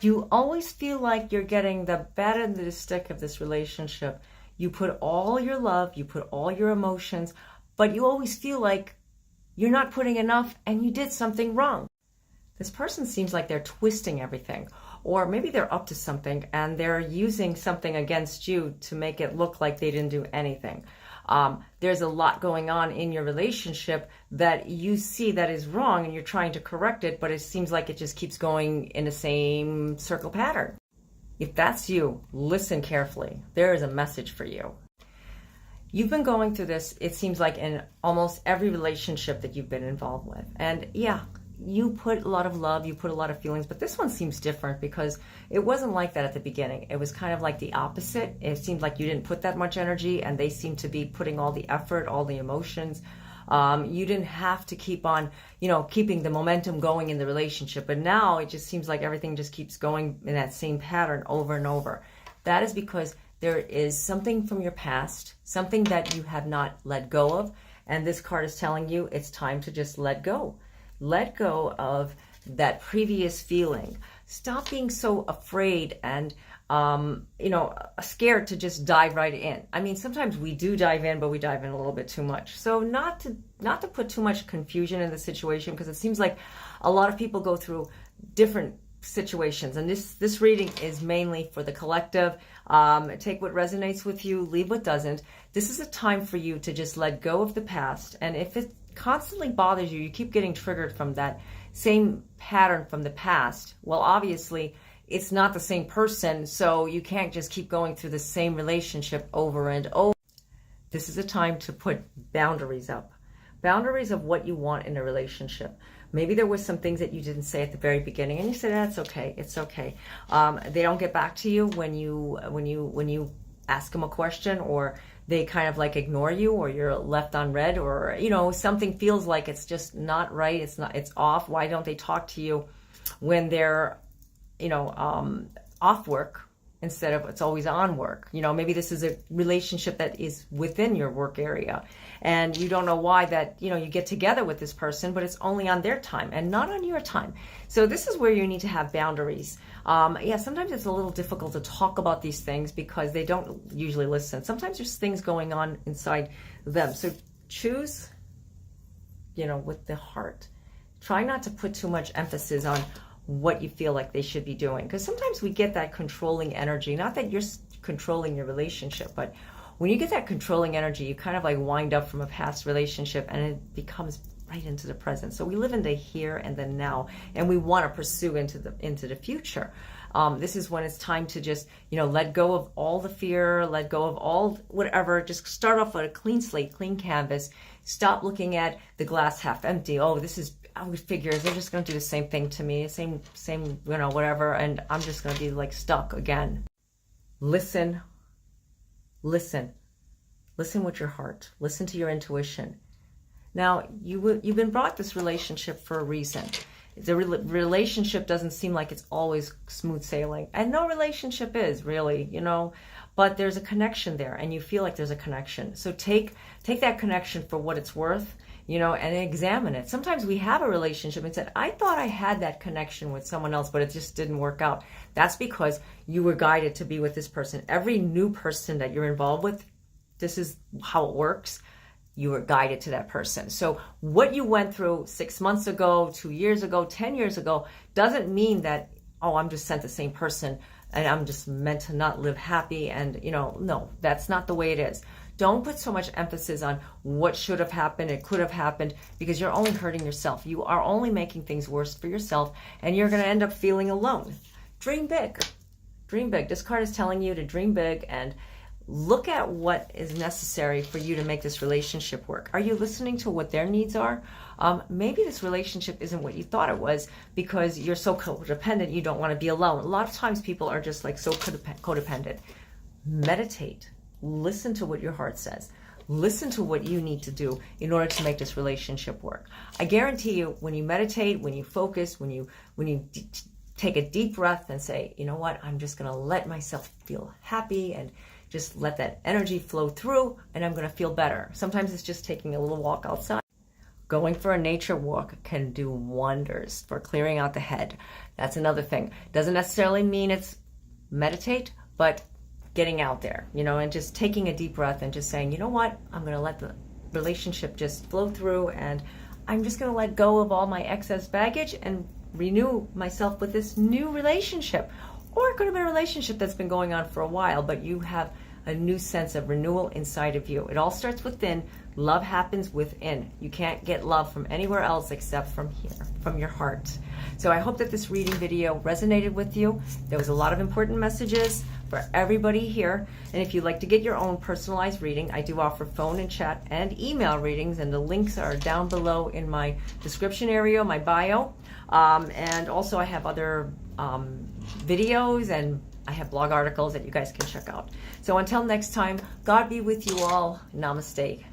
You always feel like you're getting the bad end of the stick of this relationship. You put all your love, you put all your emotions, but you always feel like you're not putting enough and you did something wrong. This person seems like they're twisting everything, or maybe they're up to something and they're using something against you to make it look like they didn't do anything. There's a lot going on in your relationship that you see that is wrong and you're trying to correct it, but it seems like it just keeps going in the same circle pattern. If that's you, listen carefully. There is a message for you. You've been going through this, it seems like, in almost every relationship that you've been involved with. And yeah, you put a lot of love, you put a lot of feelings, but this one seems different because it wasn't like that at the beginning. It was kind of like the opposite. It seemed like you didn't put that much energy and they seemed to be putting all the effort, all the emotions. You didn't have to keep on, keeping the momentum going in the relationship. But now it just seems like everything just keeps going in that same pattern over and over. That is because there is something from your past, something that you have not let go of. And this card is telling you it's time to just let go. Let go of that previous feeling. Stop being so afraid and, scared to just dive right in. I mean, sometimes we do dive in, but we dive in a little bit too much. So not to put too much confusion in the situation, because it seems like a lot of people go through different situations. And this reading is mainly for the collective. Take what resonates with you, leave what doesn't. This is a time for you to just let go of the past. And if it constantly bothers you, you keep getting triggered from that same pattern from the past, well, obviously it's not the same person, so you can't just keep going through the same relationship over and over. This is a time to put boundaries up. Boundaries of what you want in a relationship. Maybe there was some things that you didn't say at the very beginning, and you said, that's okay, it's okay. They don't get back to you when you ask them a question, or they kind of like ignore you, or you're left on red, or something feels like it's just not right, it's off. Why don't they talk to you when they're off work instead of it's always on work? Maybe this is a relationship that is within your work area, and you don't know why that you get together with this person, but it's only on their time and not on your time. So this is where you need to have boundaries. Sometimes it's a little difficult to talk about these things because they don't usually listen. Sometimes there's things going on inside them. So choose, with the heart. Try not to put too much emphasis on what you feel like they should be doing, because sometimes we get that controlling energy. Not that you're controlling your relationship, but when you get that controlling energy, you kind of like wind up from a past relationship and it becomes right into the present. So we live in the here and the now, and we want to pursue into the future. This is when it's time to just let go of all the fear, let go of all whatever. Just start off with a clean slate, clean canvas. Stop looking at the glass half empty. Oh, this is, I would figure they're just going to do the same thing to me, same whatever, and I'm just going to be like stuck again. Listen with your heart. Listen to your intuition. Now, you've been brought this relationship for a reason. The relationship doesn't seem like it's always smooth sailing, and no relationship is really, but there's a connection there, and you feel like there's a connection. So take that connection for what it's worth, and examine it. Sometimes we have a relationship and said, I thought I had that connection with someone else, but it just didn't work out. That's because you were guided to be with this person. Every new person that you're involved with, this is how it works. You were guided to that person. So what you went through 6 months ago, 2 years ago, 10 years ago, doesn't mean that, I'm just sent the same person and I'm just meant to not live happy. And, no, that's not the way it is. Don't put so much emphasis on what should have happened, it could have happened, because you're only hurting yourself. You are only making things worse for yourself, and you're going to end up feeling alone. Dream big. Dream big. This card is telling you to dream big and look at what is necessary for you to make this relationship work. Are you listening to what their needs are? Maybe this relationship isn't what you thought it was because you're so codependent, you don't want to be alone. A lot of times people are just like so codependent. Meditate. Listen to what your heart says. Listen to what you need to do in order to make this relationship work. I guarantee you, when you meditate, when you focus, when you take a deep breath and say, you know what, I'm just going to let myself feel happy and just let that energy flow through, and I'm going to feel better. Sometimes it's just taking a little walk outside. Going for a nature walk can do wonders for clearing out the head. That's another thing. Doesn't necessarily mean it's meditate, but getting out there, you know, and just taking a deep breath and just saying, you know what, I'm going to let the relationship just flow through, and I'm just going to let go of all my excess baggage and renew myself with this new relationship. Or it could have been a relationship that's been going on for a while, but you have a new sense of renewal inside of you. It all starts within. Love happens within. You can't get love from anywhere else except from here, from your heart. So I hope that this reading video resonated with you. There was a lot of important messages for everybody here. And if you'd like to get your own personalized reading, I do offer phone and chat and email readings, and the links are down below in my description area, my bio. And also I have other videos, and I have blog articles that you guys can check out. So until next time, God be with you all. Namaste.